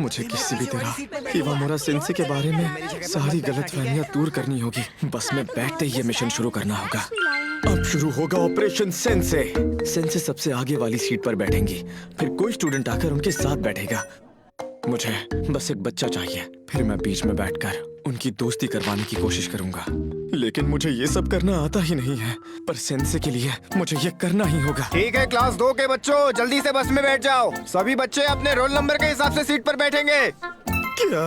मुझे किसी भी तरह इवामुरा सेंसे के बारे में सारी गलतफहमियां दूर करनी होगी। बस में बैठते ही ये मिशन शुरू करना होगा। अब शुरू होगा ऑपरेशन सेंसे। सेंसे सबसे आगे वाली सीट पर बैठेंगी, फिर कोई स्टूडेंट आकर उनके साथ बैठेगा। मुझे बस एक बच्चा चाहिए, फिर मैं बीच में बैठकर उनकी दोस्ती करवाने की कोशिश करूंगा। लेकिन मुझे ये सब करना आता ही नहीं है, पर सेंसे के लिए मुझे ये करना ही होगा। ठीक है, क्लास 2 के बच्चों जल्दी से बस में बैठ जाओ। सभी बच्चे अपने रोल नंबर के हिसाब से सीट पर बैठेंगे। क्या?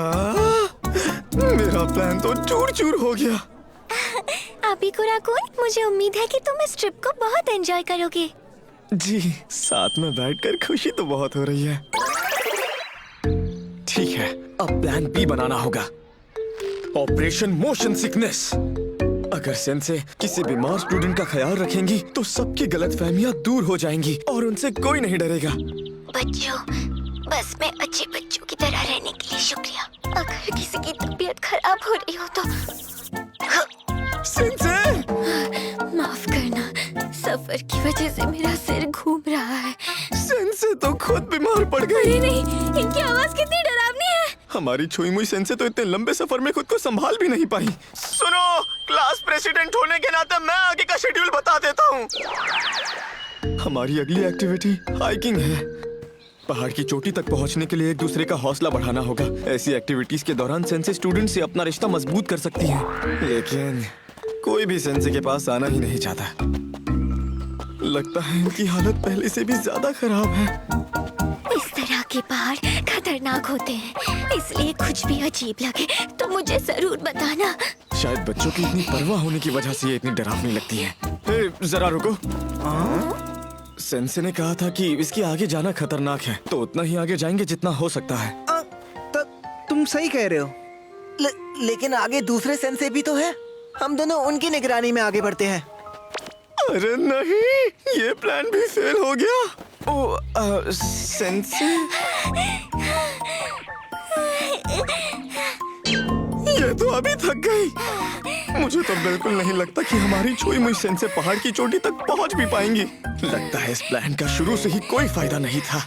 मेरा प्लान तो चूर चूर हो गया। अबीकुरा-कुन, मुझे उम्मीद है कि तुम इस ट्रिप को बहुत एंजॉय करोगे। जी, साथ में बैठकर खुशी तो बहुत हो रही है। ठीक है, अब प्लान बी बनाना होगा। Operation motion sickness. अगर सेंसे किसी बीमार स्टूडेंट का ख्याल रखेंगी तो सबकी गलतफहमियां दूर हो जाएंगी और उनसे कोई नहीं डरेगा। बच्चों, बस में अच्छे बच्चों की तरह रहने के लिए शुक्रिया। अगर किसी की तबीयत खराब हो रही हो तो सेंसे! माफ करना, सफर की वजह से मेरा सिर घूम रहा है। सेंसे तो खुद बीमार पड़ गई। अरे नहीं, इनकी आवाज कितनी डरावनी है। हमारी छुई मुई सेंसे तो इतने लंबे सफर में खुद को संभाल भी नहीं पाई। सुनो, क्लास प्रेसिडेंट होने के नाते मैं आगे का शेड्यूल बता देता हूँ। हमारी अगली एक्टिविटी हाइकिंग है। पहाड़ की चोटी तक पहुँचने के लिए एक दूसरे का हौसला बढ़ाना होगा। ऐसी एक्टिविटीज के दौरान सेंसे स्टूडेंट से अपना रिश्ता मजबूत कर सकती है, लेकिन कोई भी सेंसे के पास आना ही नहीं चाहता। लगता है इनकी हालत पहले से भी ज्यादा खराब है। इस तरह के पहाड़ खतरनाक होते हैं, इसलिए कुछ भी अजीब लगे तो मुझे जरूर बताना। शायद बच्चों की इतनी परवाह होने की वजह से ये इतनी डरावनी लगती है। जरा रुको। सेंसे ने कहा था कि इसके आगे जाना खतरनाक है, तो उतना ही आगे जाएंगे जितना हो सकता है। तुम सही कह रहे हो, लेकिन आगे दूसरे सेंसे भी तो है। हम दोनों उनकी निगरानी में आगे बढ़ते हैं। अरे नहीं, ये प्लान भी फेल हो गया। ओ, सेंसे? ये तो अभी थक गई। मुझे तो बिल्कुल नहीं लगता कि हमारी छुई मुई सेंसे पहाड़ की चोटी तक पहुंच भी पाएंगी। लगता है इस प्लान का शुरू से ही कोई फायदा नहीं था।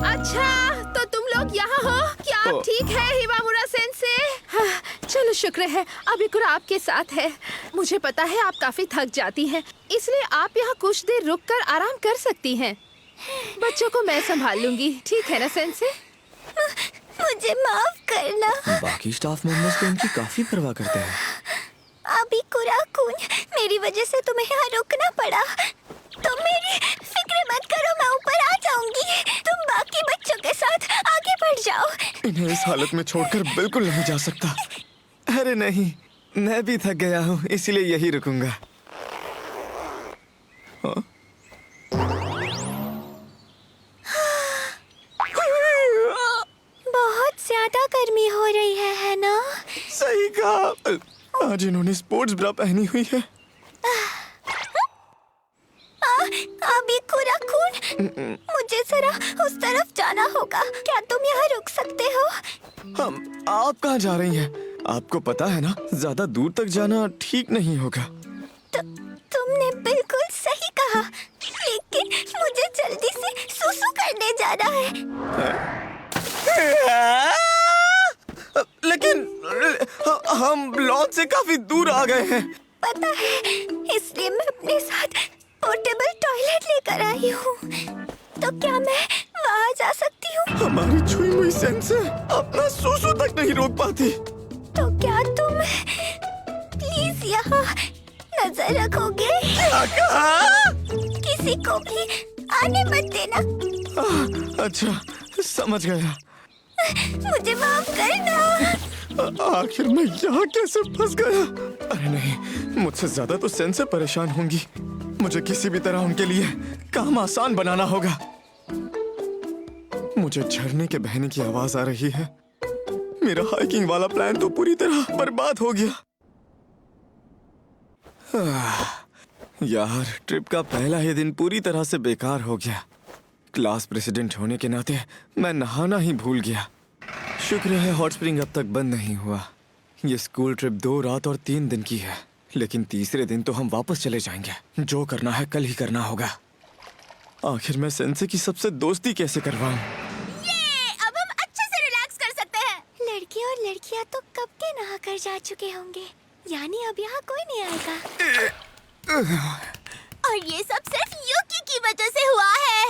अच्छा, तो तुम लोग यहाँ हो? क्या आप ठीक है हिवामुरा सेंसे? हाँ, चलो शुक्र है अबीकुरा आपके साथ है। मुझे पता है आप काफी थक जाती हैं, इसलिए आप यहाँ कुछ देर रुककर आराम कर सकती हैं। बच्चों को मैं संभाल लूंगी, ठीक है ना सेंसे? मुझे माफ करना। बाकी स्टाफ मेंबर्स तो इनकी काफी परवाह करते हैं। अबीकुरा-कुन, मेरी वजह से तुम्हें यहाँ रुकना पड़ा। तुम मेरी फिक्र मत करो, मैं ऊपर आ जाऊंगी। तुम बाकी बच्चों के साथ आगे बढ़ जाओ। इन्हें इस हालत में छोड़कर बिल्कुल नहीं जा सकता। अरे नहीं, मैं भी थक गया हूँ, इसलिए यही रुकूंगा। बहुत ज्यादा गर्मी हो रही है ना? सही कहा। आज इन्होंने स्पोर्ट्स ब्रा पहनी हुई है। अबीकुरा-कुन, मुझे जरा उस तरफ जाना होगा। क्या तुम यहाँ रुक सकते हो? आप कहाँ जा रही हैं? आपको पता है ना, ज्यादा दूर तक जाना ठीक नहीं होगा। तुमने बिल्कुल सही कहा, लेकिन मुझे जल्दी से सुसु करने जाना है। लेकिन हम लॉन से काफी दूर आ गए हैं। पता है, इसलिए मैं अपने साथ पोर्टेबल टॉयलेट लेकर आई हूँ। तो क्या मैं वहाँ जा सकती हूँ? हमारी छुई हुई सेंसे अपना सुसु तक नहीं रोक पाती। तो क्या तुम प्लीज यहाँ नजर रखोगे? क्या कहा? किसी को भी आने मत देना। अच्छा, समझ गया। मुझे माफ करना। आखिर मैं यहाँ कैसे फंस गया? अरे नहीं, मुझसे ज्यादा तो सेंसे परेशान होंगी। मुझे किसी भी तरह उनके लिए काम आसान बनाना होगा। मुझे झरने के बहने की आवाज आ रही है। मेरा हाइकिंग वाला प्लान तो पूरी तरह बर्बाद हो गया। यार, ट्रिप का पहला ही दिन पूरी तरह से बेकार हो गया। क्लास प्रेसिडेंट होने के नाते मैं नहाना ही भूल गया। शुक्र है हॉट स्प्रिंग अब तक बंद नहीं हुआ। ये स्कूल ट्रिप 2 रात और 3 दिन की है, लेकिन तीसरे दिन तो हम वापस चले जाएंगे। जो करना है कल ही करना होगा। आखिर मैं सेंसे की सबसे दोस्ती कैसे करवाऊं? अब हम अच्छे से रिलैक्स कर या तो कब के नहा कर जा चुके होंगे, यानी अब यहाँ कोई नहीं आएगा। और ये सब सिर्फ यूकी की वजह से हुआ है।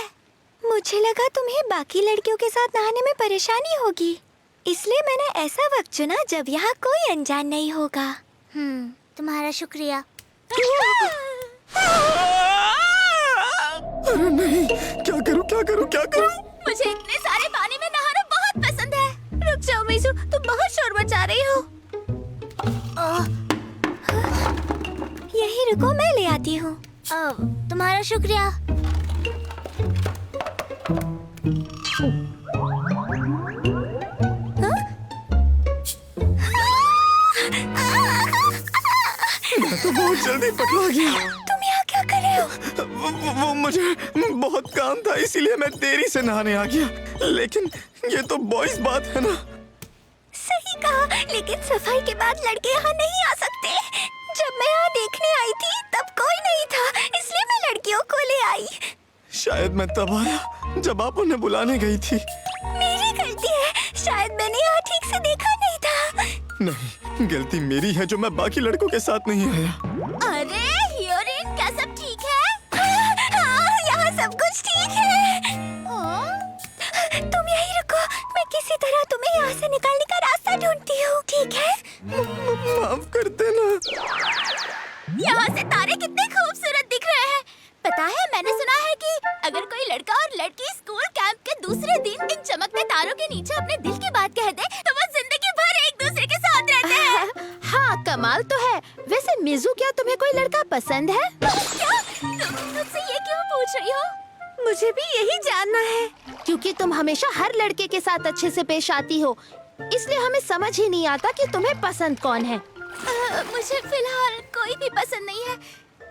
मुझे लगा तुम्हें बाकी लड़कियों के साथ नहाने में परेशानी होगी, इसलिए मैंने ऐसा वक्त चुना जब यहाँ कोई अनजान नहीं होगा। तुम्हारा शुक्रिया। अरे नहीं, क्या करूं क्या करूं क्या करूं? मुझे इतने सारे पानी में नहाना बहुत पसंद है। रुक जाओ मीजू, तुम बहुत शोर मचा रही हो। यही रुको, मैं ले आती हूँ। तुम्हारा शुक्रिया। मैं तो बहुत जल्दी पकड़ा गया। तुम यहाँ क्या कर रहे हो? वो मुझे बहुत काम था, इसीलिए मैं देरी से नहाने आ गया। लेकिन ये तो बॉयज बात है ना। सही कहा, लेकिन सफाई के बाद लड़के यहाँ नहीं आ सकते। जब मैं यहाँ देखने आई थी तब कोई नहीं था, इसलिए मैं लड़कियों को ले आई। शायद मैं तब आया जब आप उन्हें बुलाने गई थी। मेरी गलती है, शायद मैंने यहाँ ठीक से देखा नहीं था। नहीं, गलती मेरी है जो मैं बाकी लड़कों के साथ नहीं आया। अरे हियोरिन, क्या सब ठीक है? हाँ, यहाँ सब कुछ ठीक है। तुम यहीं रुको, मैं किसी तरह तुम्हें यहाँ से निकालने का रास्ता ढूंढती हूँ, ठीक है? माफ कर देना। यहाँ से तारे कितने खूबसूरत दिख रहे हैं। पता है, मैंने सुना है कि अगर कोई लड़का और लड़की स्कूल कैंप के दूसरे दिन इन चमकते तारों के नीचे अपने दिल की बात कह दे तो वो जिंदगी भर एक दूसरे के साथ रहते हैं। हाँ, कमाल तो है। वैसे मिजू, क्या तुम्हें कोई लड़का पसंद है? क्या? तुम मुझसे ये क्यों पूछ रही हो? मुझे भी यही जानना है, क्योंकि तुम हमेशा हर लड़के के साथ अच्छे से पेश आती हो, इसलिए हमें समझ ही नहीं आता कि तुम्हें पसंद कौन है। मुझे फिलहाल कोई भी पसंद नहीं है।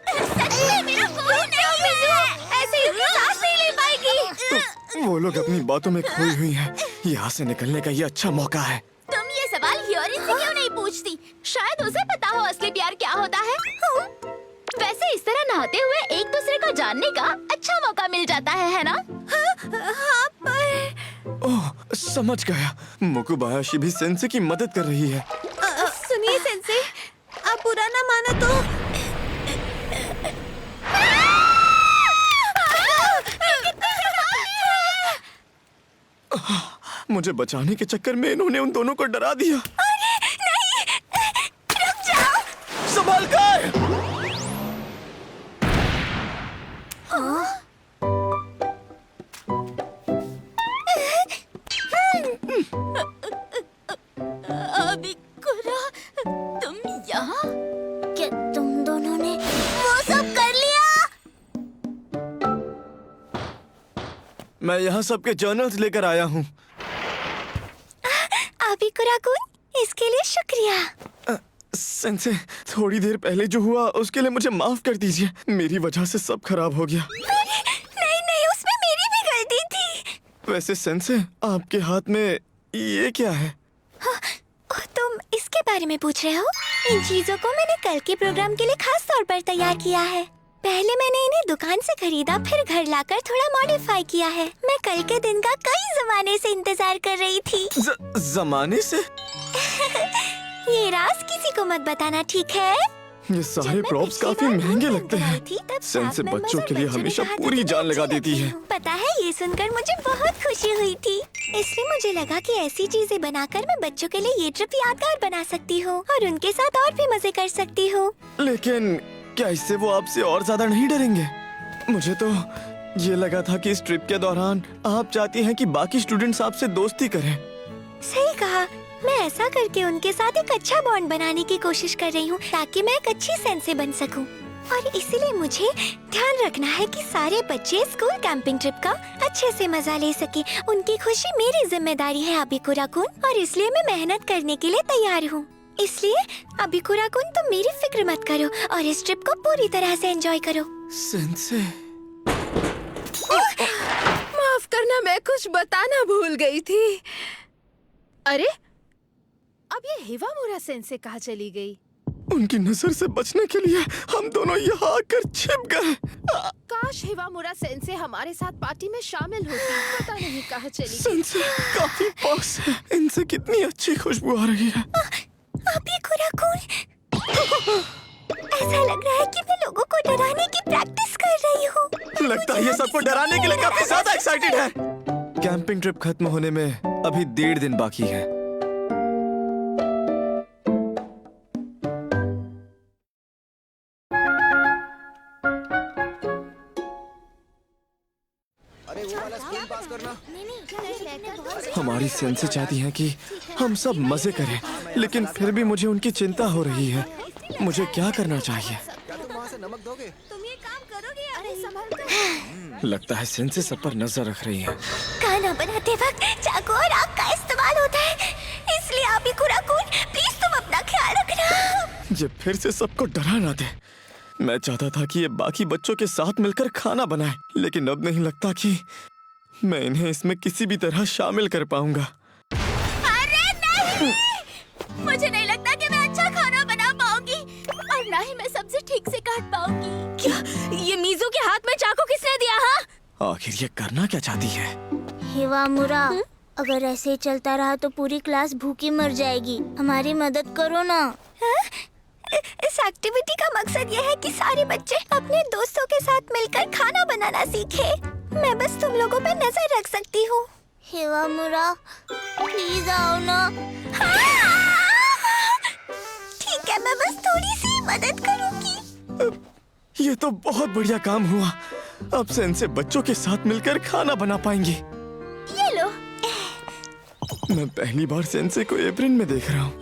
सच में मेरा कोई नहीं है। ऐसे ही सांस नहीं ले पाएगी। वो लोग अपनी बातों में खोई हुई हैं। यहाँ से निकलने का ये अच्छा मौका है। तुम ये सवाल हियोरिन से क्यों नहीं पूछती? शायद उसे पता हो असली प्यार क्या होता है। वैसे इस तरह नहाते हुए एक दूसरे को जानने का अच्छा मौका मिल जाता है ना? हाँ, पर ओह, समझ गया। मुकुबायाशी भी सेंसे की मदद कर रही है। सुनिए सेंसे, आप बुरा ना माना तो मुझे बचाने के चक्कर में इन्होंने उन दोनों को डरा दिया। संभाल कर! अबिकुरा, तुम यहाँ? क्या तुम दोनों ने वो सब कर लिया? मैं यहाँ सबके जर्नल्स लेकर आया हूँ। अबिकुरा-कुन, इसके लिए शुक्रिया। सेंसे, थोड़ी देर पहले जो हुआ उसके लिए मुझे माफ कर दीजिए। मेरी वजह से सब खराब हो गया। नहीं नहीं, उसमें मेरी भी गलती थी। वैसे सेंसे, आपके हाथ में ये क्या है? तुम इसके बारे में पूछ रहे हो? इन चीजों को मैंने कल के प्रोग्राम के लिए खास तौर पर तैयार किया है। पहले मैंने इन्हें दुकान से खरीदा, फिर घर लाकर थोड़ा मॉडिफाई किया है। मैं कल के दिन का कई जमाने से इंतजार कर रही थी। जमाने से? ये राज किसी को मत बताना, ठीक है? ये सारे प्रॉप्स काफी महंगे लगते हैं। सेंसे बच्चों के लिए हमेशा पूरी जान लगा देती है। पता है, ये सुनकर मुझे बहुत खुशी हुई थी। इसलिए मुझे लगा कि ऐसी चीजें बनाकर मैं बच्चों के लिए ये ट्रिप यादगार बना सकती हूँ और उनके साथ और भी मजे कर सकती हूँ। लेकिन क्या इससे वो आपसे और ज्यादा नहीं डरेंगे? मुझे तो ये लगा था कि इस ट्रिप के दौरान आप चाहती हैं कि बाकी स्टूडेंट्स आपसे दोस्ती करें। सही कहा, मैं ऐसा करके उनके साथ एक अच्छा बॉन्ड बनाने की कोशिश कर रही हूँ ताकि मैं एक अच्छी सेंसे बन सकूँ। और इसीलिए मुझे ध्यान रखना है कि सारे बच्चे स्कूल कैंपिंग ट्रिप का अच्छे से मजा ले सके। उनकी खुशी मेरी जिम्मेदारी है अबिकुरा-कुन, और इसलिए मैं मेहनत करने के लिए तैयार हूँ। इसलिए अबिकुरा-कुन, तुम मेरी फिक्र मत करो और इस ट्रिप को पूरी तरह से एंजॉय करो। सेंसे, माफ करना, मैं कुछ बताना भूल गई थी। अरे, अब ये हिवामुरा सेंसे कहाँ चली गई? उनकी नजर से बचने के लिए हम दोनों यहाँ आकर छिप गए। काश हिवामुरा सेंसे हमारे साथ पार्टी में शामिल होती। पता नहीं कहाँ चली गई। सेंसे काफी पास है। इनसे कितनी अच्छी खुशबू आ रही है। अभी कुराकुन, ऐसा लग रहा है कि मैं लोगों को डराने की प्रैक्टिस कर रही हूँ। लगता है ये सबको डराने के लिए काफी ज्यादा एक्साइटेड है। कैंपिंग ट्रिप खत्म होने में अभी 1.5 दिन बाकी है। अरे वो वाला स्कूल पास करना। हमारी सेंसे चाहती हैं कि हम सब मजे करें, लेकिन फिर भी मुझे उनकी चिंता हो रही है। मुझे क्या करना चाहिए? क्या तुम वहाँ से नमक दोगे? तुम ये काम करोगे? अरे संभल कर। लगता है सेंसे सब पर नजर रख रही है। खाना बनाते वक्त चाकू और आग का इस्तेमाल होता है, इसलिए अभी कुराकुन प्लीज तुम अपना ख्याल रखना। ये फिर से सबको डरा ना दे। मैं चाहता था कि ये बाकी बच्चों के साथ मिलकर खाना बनाए, लेकिन अब नहीं लगता कि मैं इन्हें इसमें किसी भी तरह शामिल कर पाऊंगा। अरे नहीं! मुझे नहीं लगता कि मैं अच्छा खाना बना पाऊंगी और ना ही मैं सब्जी ठीक से काट पाऊंगी। क्या ये मीजू के हाथ में चाकू किसने दिया? हाँ, आखिर ये करना क्या चाहती है? हिवामुरा, अगर ऐसे ही चलता रहा तो पूरी क्लास भूखी मर जाएगी। हमारी मदद करो ना। इस एक्टिविटी का मकसद यह है कि सारे बच्चे अपने दोस्तों के साथ मिलकर खाना बनाना सीखे। मैं बस तुम लोगों पे नजर रख सकती हूँ। हिवामुरा, प्लीज आओ ना। ठीक है, मैं बस थोड़ी सी मदद करूँगी। ये तो बहुत बढ़िया काम हुआ। अब सेंसे बच्चों के साथ मिलकर खाना बना पाएंगी। ये लो। मैं पहली बार सेंसे को एप्रिन में देख रहा हूँ।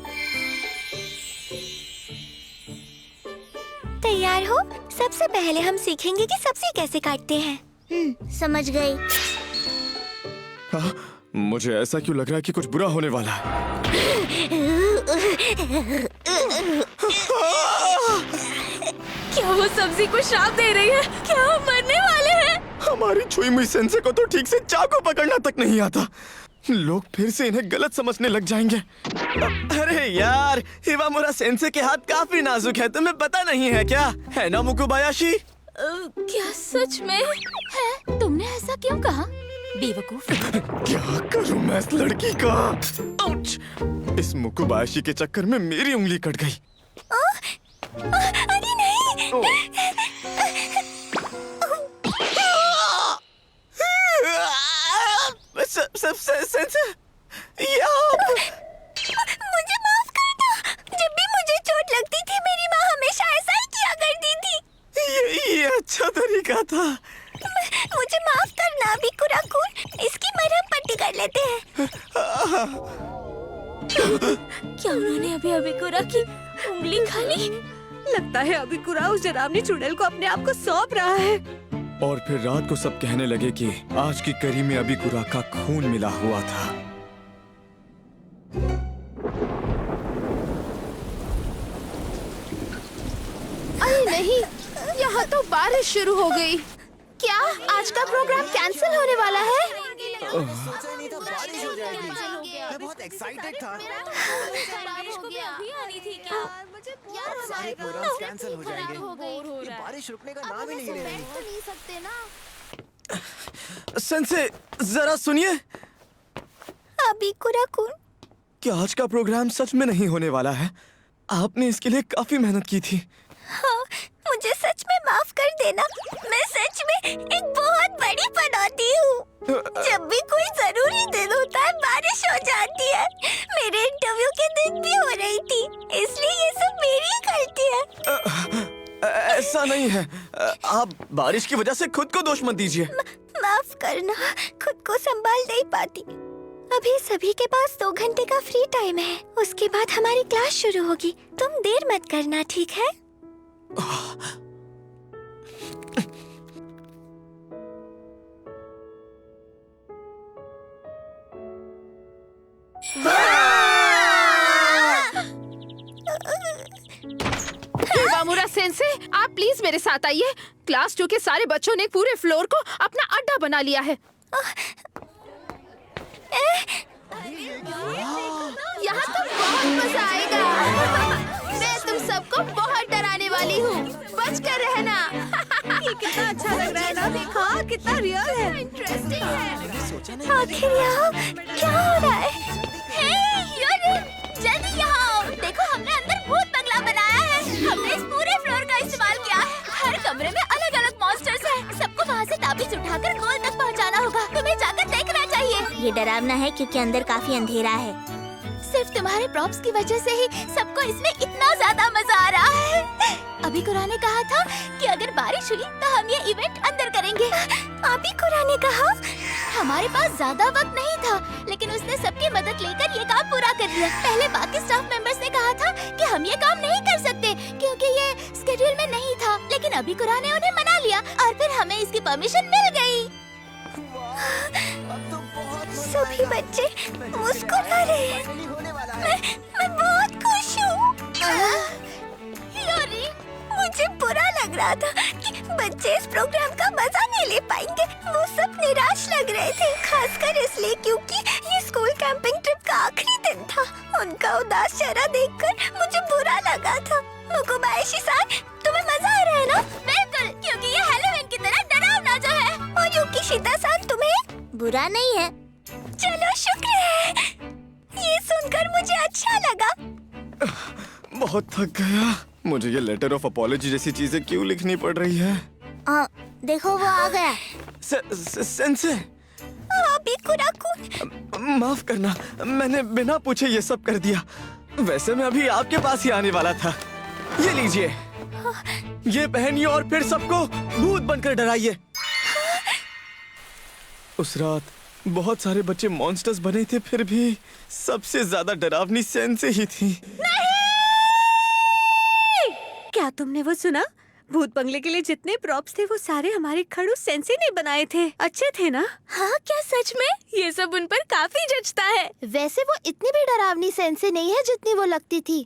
तैयार हो? सबसे पहले हम सीखेंगे कि सब्जी कैसे काटते हैं। समझ गई। हाँ, मुझे ऐसा क्यों लग रहा है कि कुछ बुरा होने वाला है। क्या वो सब्जी को श्राप दे रही है? क्या हम मरने वाले हैं? हमारी छुई मुई सेंसे को तो ठीक से चाकू पकड़ना तक नहीं आता। लोग फिर से इन्हें गलत समझने लग जाएंगे। अरे यार, हिवामुरा सेंसे के हाथ काफी नाजुक है, तुम्हें पता नहीं है क्या? है ना मुकुबायाशी? क्या सच में है? तुमने ऐसा क्यों कहा? बेवकूफ। क्या करूं मैं इस लड़की का? आउच! इस मुकुबायाशी के चक्कर में मेरी उंगली कट गई। अरे नहीं। सेंसे, ये आप? मुझे माफ करना। जब भी मुझे चोट लगती थी मेरी माँ हमेशा ऐसा ही किया करती थी। ये अच्छा तरीका था। मुझे माफ करना अभी कुराकुन, इसकी मरहम पट्टी कर लेते हैं। क्या उन्होंने अभी अबिकुरा की उंगली खा ली? लगता है अबिकुरा उस डरावनी चुड़ैल को अपने आप को सौंप रहा है। और फिर रात को सब कहने लगे कि आज की करी में अबिकुरा का खून मिला हुआ था। अरे नहीं, यहाँ तो बारिश शुरू हो गई। क्या आज का प्रोग्राम कैंसिल होने वाला है? सोचा नहीं था बारिश हो जाएगी। मैं बहुत एक्साइटेड था। सारे प्रोग्राम्स कैंसिल हो जाएंगे। ये बारिश रुकने का नाम ही नहीं ले रही। सेंसे, जरा सुनिए। अभी कुराकुन, क्या आज का प्रोग्राम सच में नहीं होने वाला है? आपने इसके लिए काफी मेहनत की थी। हाँ, मुझे सच में माफ कर देना। मैं सच में एक बहुत बड़ी पनौती हूँ। जब भी कोई जरूरी दिन होता है बारिश हो जाती है। मेरे इंटरव्यू के दिन भी हो रही थी, इसलिए ये सब मेरी ही गलती है। ऐसा नहीं है। आप बारिश की वजह से खुद को दोष मत दीजिए। माफ करना, खुद को संभाल नहीं पाती। अभी सभी के पास 2 घंटे का फ्री टाइम है, उसके बाद हमारी क्लास शुरू होगी। तुम देर मत करना, ठीक है? हिवामुरा सेंसे, आप प्लीज मेरे साथ आइए। क्लास 2 के सारे बच्चों ने पूरे फ्लोर को अपना अड्डा बना लिया है। यहाँ तो बहुत मजा आएगा। मैं तुम सबको आपको बहुत डराने वाली हूँ। बच कर रहना। ये कितना अच्छा लग रहा है ना? हाँ, कितना रियल है। इंटरेस्टिंग है। आखिर यहाँ क्या हो रहा है? हे यूरी, जल्दी यहाँ आओ। देखो हमने अंदर भूत बंगला बनाया है। हमने इस पूरे फ्लोर का इस्तेमाल किया है। हर कमरे में अलग-अलग मॉन्स्टर्स हैं। सबको वहाँ से ताबीज उठाकर गोल तक पहुँचाना होगा। तुम्हें जाकर देखना चाहिए। ये डरावना है क्योंकि अंदर काफी अंधेरा है। सिर्फ तुम्हारे प्रॉप्स की वजह से ही सबको इसमें इतना ज्यादा मजा आ रहा है। अभी कुरान ने कहा था कि अगर बारिश हुई तो हम ये इवेंट अंदर करेंगे। अभी कुरान ने कहा? हमारे पास ज्यादा वक्त नहीं था, लेकिन उसने सबकी मदद लेकर ये काम पूरा कर दिया। पहले बाकी स्टाफ मेंबर्स ने कहा था कि हम ये काम नहीं कर सकते क्योंकि ये स्केड्यूल में नहीं था, लेकिन अभी कुरान ने उन्हें मना लिया और फिर हमें इसकी परमिशन मिल गई। सभी बच्चे मुस्कुरा रहे हैं। मैं बहुत खुश हूँ। यूरी, मुझे बुरा लग रहा था कि बच्चे इस प्रोग्राम का मजा नहीं ले पाएंगे। वो सब निराश लग रहे थे, खासकर इसलिए क्योंकि ये स्कूल कैंपिंग ट्रिप का आखिरी दिन था। उनका उदास चेहरा देखकर मुझे बुरा लगा था। मुकुबायाशी-सान, तुम्हें मजा आ रहा है ना? बिल्कुल, क्योंकि ये हैलोवीन की तरह डरावना जो है। और युकिशिता-सान, तुम्हें? बुरा नहीं है। चलो, शुक्र है। ये सुनकर मुझे अच्छा लगा। बहुत थक गया। मुझे ये लेटर ऑफ अपॉलजी जैसी चीजें क्यों लिखनी पड़ रही है? देखो वो आ गया। सेंसे, अभी कुराकुन, माफ करना, मैंने बिना पूछे ये सब कर दिया। वैसे मैं अभी आपके पास ही आने वाला था। ये लीजिए, ये पहनिए और फिर सबको भूत बनकर डराइए। उस रात बहुत सारे बच्चे मॉन्स्टर्स बने थे, फिर भी सबसे ज्यादा डरावनी सेंसे ही थी। क्या तुमने वो सुना? भूत बंगले के लिए जितने प्रॉप्स थे वो सारे हमारे खड़ूस सेंसे ने बनाए थे। अच्छे थे ना? हाँ, क्या सच में? ये सब उन पर काफी जचता है। वैसे वो इतनी भी डरावनी सेंसे नहीं है जितनी वो लगती थी।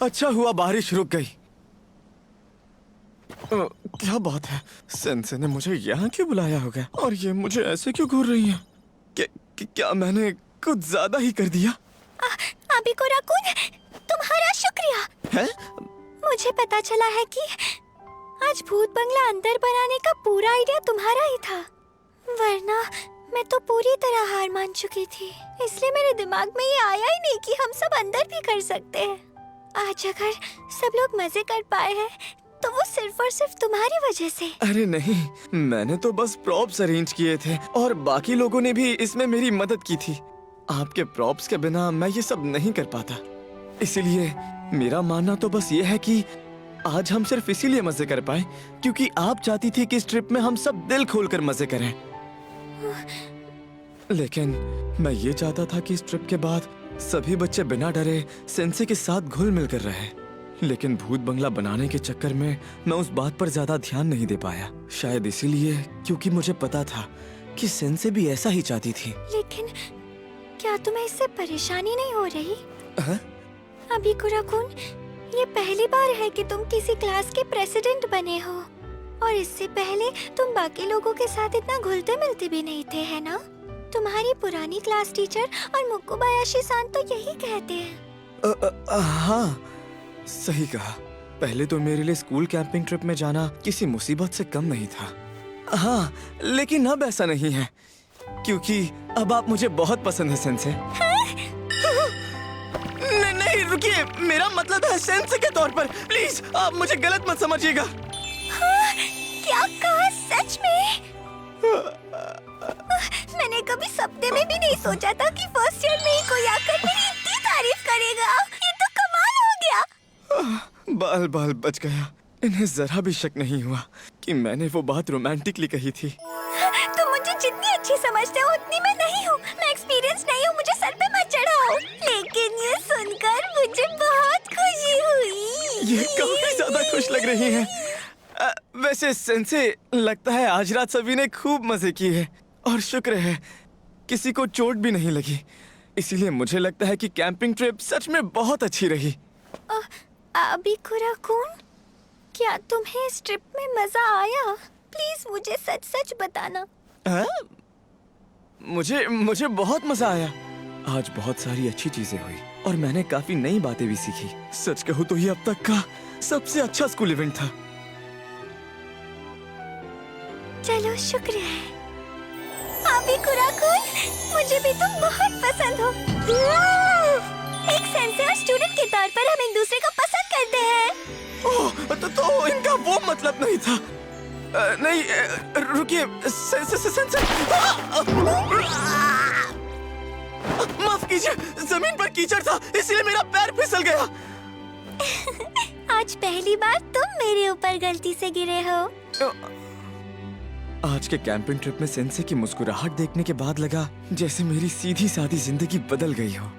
अच्छा हुआ बारिश रुक गई। क्या बात है, सेंसे ने मुझे यहाँ क्यों बुलाया होगा और ये मुझे ऐसे क्यों घूर रही है? क्या मैंने कुछ ज्यादा ही कर दिया? अभी कुराकुन, तुम्हारा शुक्रिया है? मुझे पता चला है कि आज भूत बंगला अंदर बनाने का पूरा आइडिया तुम्हारा ही था, वरना मैं तो पूरी तरह हार मान चुकी थी। इसलिए मेरे दिमाग में ये आया ही नहीं कि हम सब अंदर भी कर सकते हैं। आज अगर सब लोग मजे कर पाए हैं तो वो सिर्फ और सिर्फ तुम्हारी वजह से। अरे नहीं, मैंने तो बस प्रॉप्स अरेंज किए थे और बाकी लोगों ने भी इसमें मेरी मदद की थी। आपके प्रॉप्स के बिना मैं ये सब नहीं कर पाता। इसीलिए मेरा मानना तो बस ये है कि आज हम सिर्फ इसीलिए मजे कर पाए क्योंकि आप चाहती थी कि इस ट्रिप में हम सब दिल खोलकर मजे करें। लेकिन मैं ये चाहता था कि इस ट्रिप के बाद सभी बच्चे बिना डरे सेंसे के साथ घुल मिल कर रहे। लेकिन भूत बंगला बनाने के चक्कर में मैं उस बात पर ज्यादा ध्यान नहीं दे पाया। शायद इसीलिए क्योंकि मुझे पता था कि सेंसे भी ऐसा ही चाहती थी। लेकिन क्या तुम्हें इससे परेशानी नहीं हो रही? हाँ? अभी कुराकुन, ये पहली बार है कि तुम किसी क्लास के प्रेसिडेंट बने हो और इससे पहले तुम बाकी लोगों के साथ इतना घुलते मिलते भी नहीं थे, है ना? तुम्हारी पुरानी क्लास टीचर और मुकुबायाशी-सान तो यही कहते हैं। हाँ, सही कहा। पहले तो मेरे लिए स्कूल कैंपिंग ट्रिप में जाना किसी मुसीबत से कम नहीं था। हाँ, लेकिन अब ऐसा नहीं है क्योंकि अब आप मुझे बहुत पसंद है सेंसे। नहीं, रुकिए, मेरा मतलब है सेंसे के तौर पर। प्लीज, आप मुझे गलत मत समझिएगा। हाँ, क्या कहा? सच में? मैंने कभी सपने में भी नहीं सोचा था कि फर्स्ट ईयर में ही कोई आकर मेरी इतनी तारीफ करेगा। ये तो कमाल हो गया। बाल बाल बच गया। इन्हें जरा भी शक नहीं हुआ कि मैंने वो बात रोमांटिकली कही थी। तुम मुझे जितनी अच्छी समझते हो उतनी मैं नहीं हूँ। मैं एक्सपीरियंस नहीं हूँ, मुझे सर पे मत चढ़ाओ। लेकिन ये सुनकर मुझे बहुत खुशी हुई। ये काफी ज्यादा खुश लग रही हैं। वैसे सेंसे, लगता है आज रात सभी ने खूब मजे किए और शुक्र है किसी को चोट भी नहीं लगी। इसीलिए मुझे लगता है कि कैंपिंग ट्रिप सच में बहुत अच्छी रही। अभी कुराकुन, क्या तुम्हें इस ट्रिप में मजा आया? प्लीज मुझे सच सच बताना। मुझे मुझे बहुत मजा आया। आज बहुत सारी अच्छी चीजें हुई और मैंने काफी नई बातें भी सीखी। सच कहूँ तो ये अब तक का सबसे अच्छा स्कूल इवेंट था। चलो शुक्र है। आप ही कुराकुल, मुझे भी तुम बहुत पसंद हो। एक सेंसे और स्टूडेंट के तौर पर हम एक दूसरे को पसंद करते हैं। ओह, तो इनका वो मतलब नहीं था। नहीं, रुकिए, सेंसे। माफ कीजिए, जमीन पर कीचड़ था इसलिए मेरा पैर फिसल गया। आज पहली बार तुम मेरे ऊपर गलती से गिरे हो। आज के कैंपिंग ट्रिप में सेंसे की मुस्कुराहट देखने के बाद लगा जैसे मेरी सीधी सादी जिंदगी बदल गई हो।